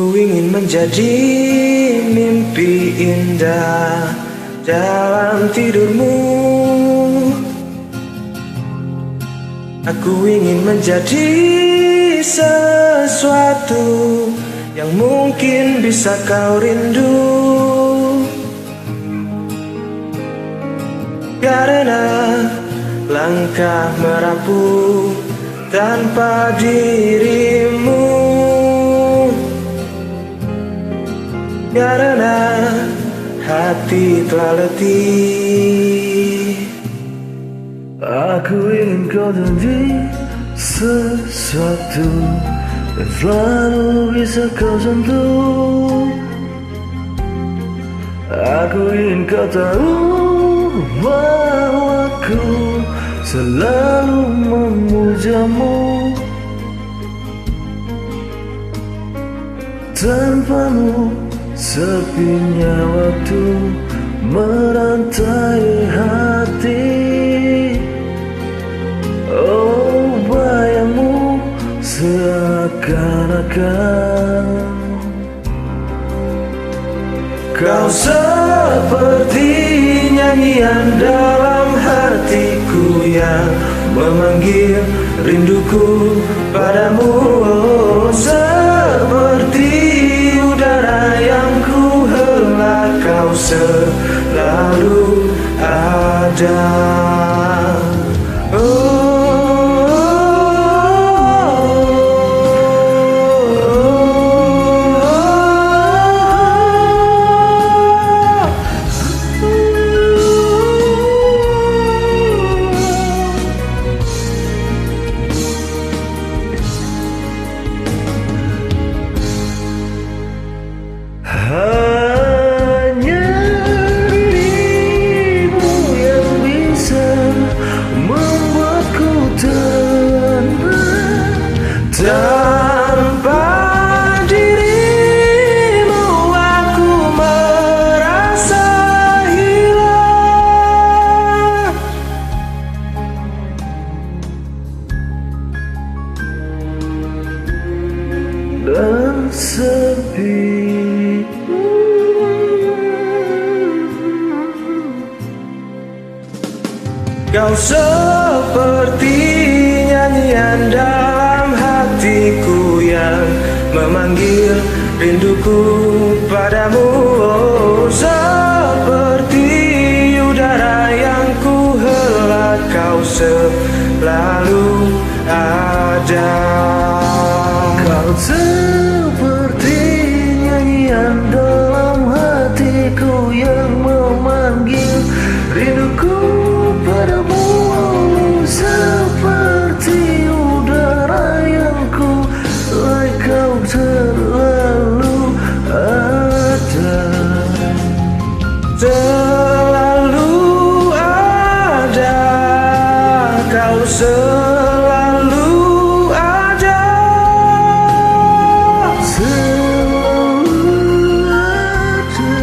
Ku ingin menjadi mimpi indah dalam tidurmu. Aku ingin menjadi sesuatu yang mungkin bisa kau rindu, karena langkah merapuh tanpa dirimu, karena hati telah letih. Aku ingin kau jadi sesuatu yang selalu bisa kau sentuh. Aku ingin kau tahu bahwa aku selalu memujamu. Tanpamu sepinya waktu merantai hati. Oh, bayangmu seakan-akan kau seperti nyanyian dalam hatiku yang memanggil rinduku padamu. Oh, seperti udara yang ku hela, kau selalu ada. Hanya dirimu yang bisa membuatku tenang. Tanpa dirimu aku merasa hilang. Dan sepi. Kau seperti nyanyian dalam hatiku yang memanggil rinduku padamu. Oh, seperti udara yang ku hela, kau selalu ada. Kau seperti nyanyian dalam hatiku yang memanggil rinduku padamu. Seperti udara yang ku helai, kau selalu ada. Selalu ada, kau selalu ada. Selalu ada,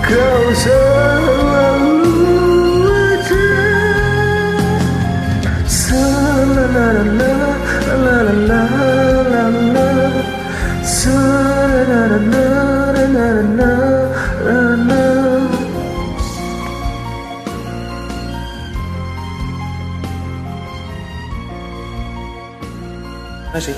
kau selalu ada. La la la la la la la la. La la la la la la la. Terima kasih.